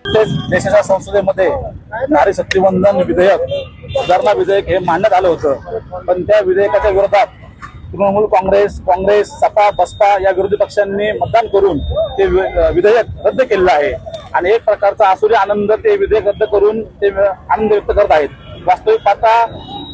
देशाच्या संसदेमध्ये नारी शक्ती वंदन विधेयक, सुधारणा विधेयक हे मांडण्यात आलं होतं, पण त्या विधेयकाच्या विरोधात तृणमूल काँग्रेस, सपा, बसपा या विरोधी पक्षांनी मतदान करून ते विधेयक रद्द केलेलं आहे आणि एक प्रकारचा आसुरी आनंद ते विधेयक रद्द करून ते आनंद व्यक्त करत आहेत. वास्तविक पाहता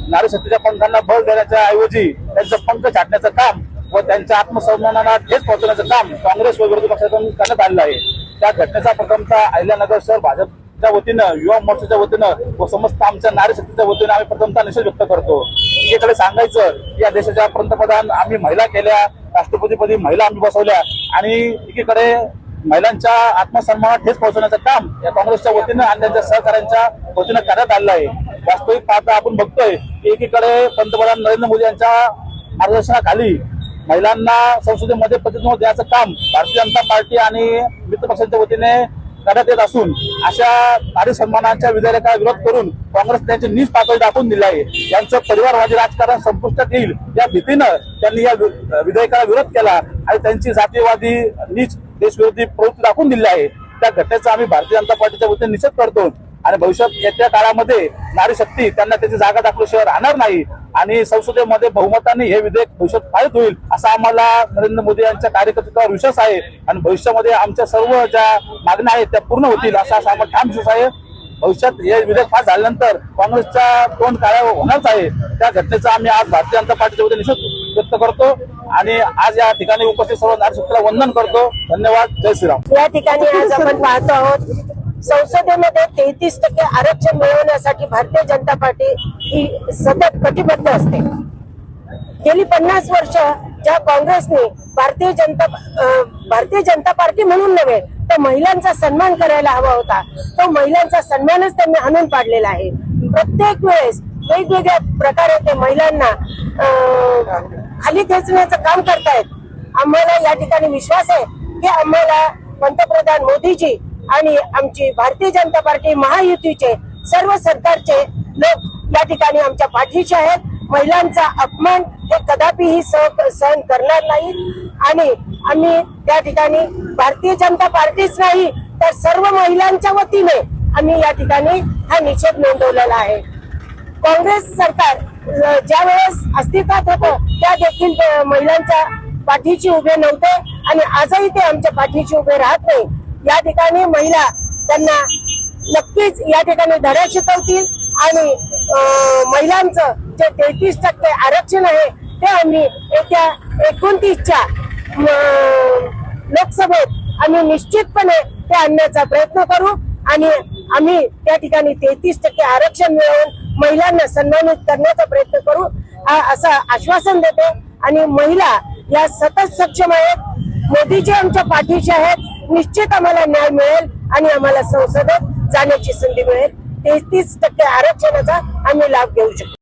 नारी शक्तीच्या पंखांना बळ देण्याच्या ऐवजी त्यांचं पंख छाटण्याचं काम व त्यांच्या आत्मसन्मानाला ठेच पोहोचवण्याचं काम काँग्रेस व विरोधी पक्षातून करण्यात आलेलं आहे. त्या घटनेचा प्रथमतः अहिल्यानगर शहर भाजपच्या वतीनं, युवा मोर्चाच्या वतीनं व समस्त आमच्या नारी शक्तीच्या वतीनं आम्ही प्रथमतः निषेध व्यक्त करतो. एकीकडे सांगायचं या देशाच्या पंतप्रधान आम्ही महिला केल्या, राष्ट्रपतीपदी महिला आम्ही बसवल्या आणि एकीकडे महिलांच्या आत्मसन्मानाला ठेच पोहोचवण्याचं काम या काँग्रेसच्या वतीनं आणि त्यांच्या सहकाऱ्यांच्या वतीनं करण्यात आलेलं आहे. वास्तविक पाहता आपण बघतोय की एकीकडे पंतप्रधान नरेंद्र मोदी यांच्या मार्गदर्शनाखाली महिलांना संसदेमध्ये प्रतिनिधित्व द्यायचं काम भारतीय जनता पार्टी आणि मित्र पक्षांच्या वतीने करण्यात येत असून अशा नारी सन्मानाच्या विधेयकाला विरोध करून काँग्रेस त्यांची नीच पातळी दाखवून दिली आहे. यांचं परिवारवादी राजकारण संपुष्टात येईल या भीतीनं त्यांनी या विधेयकाला विरोध केला आणि त्यांची जातीयवादी नीच देशविरोधी प्रवृत्ती दाखवून दिली आहे. त्या घटनेचा आम्ही भारतीय जनता पार्टीच्या वतीने निषेध करतो आणि भविष्यात येत्या काळामध्ये नारी शक्ती त्यांना त्याची जागा दाखवल्याशिवाय राहणार नाही आणि संसदेमध्ये बहुमताने हे विधेयक भविष्यात पारित होईल असा आम्हाला नरेंद्र मोदी यांच्या कार्यकर्त्यांवर विश्वास आहे आणि भविष्यामध्ये आमच्या सर्व ज्या मागण्या आहेत त्या पूर्ण होतील असा आम्हाला ठाम विश्वास आहे. भविष्यात हे विधेयक पास झाल्यानंतर काँग्रेसचा तोंड काळा होणारच आहे. त्या घटनेचा आम्ही आज भारतीय जनता पार्टीच्या वतीने निषेध व्यक्त करतो आणि आज या ठिकाणी उपस्थित सर्व नारी शक्तीला वंदन करतो. धन्यवाद. जय श्रीराम. या ठिकाणी आज आपण पाहतो आहोत संसदेमध्ये 33% आरक्षण मिळवण्यासाठी भारतीय जनता पार्टी ही सतत कटिबद्ध असते. गेली 50 वर्ष ज्या काँग्रेसने भारतीय जनता पार्टी म्हणून नव्हे तर महिलांचा सन्मान करायला हवा होता, तो महिलांचा सन्मानच त्यांनी हाणून पाडलेला आहे. प्रत्येक वेळेस वेगवेगळ्या प्रकारे ते महिलांना खाली खेचण्याचं काम करतायत. आम्हाला या ठिकाणी विश्वास आहे की आम्हाला पंतप्रधान मोदीजी आणि आमची भारतीय जनता पार्टी महायुतीचे सर्व सरकारचे लोक या ठिकाणी आमच्या पाठीशी आहेत. महिलांचा अपमान हे कदापिही सहन करणार नाही आणि आम्ही त्या ठिकाणी भारतीय जनता पार्टीच नाही तर सर्व महिलांच्या वतीने आम्ही या ठिकाणी हा निषेध नोंदवलेला आहे. काँग्रेस सरकार ज्या वेळेस अस्तित्वात होतं त्या देखील महिलांच्या पाठीशी उभे नव्हते आणि आजही ते आमच्या पाठीशी उभे राहत नाही. या ठिकाणी महिला त्यांना नक्कीच या ठिकाणी धडा शिकवतील आणि महिलांचं जे 33% आरक्षण आहे ते आम्ही येत्या 29च्या लोकसभेत आम्ही निश्चितपणे ते आणण्याचा प्रयत्न करू आणि आम्ही त्या ठिकाणी 33% आरक्षण मिळवून महिलांना सन्मानित करण्याचा प्रयत्न करू असं आश्वासन देते. आणि महिला या सतत सक्षम आहेत. मोदीजी आमच्या पाठीशी आहेत. निश्चित आम्हाला न्याय मिळेल आणि आम्हाला संसदेत जाण्याची संधी मिळेल. 33% आरक्षणाचा आम्ही लाभ घेऊ शकतो.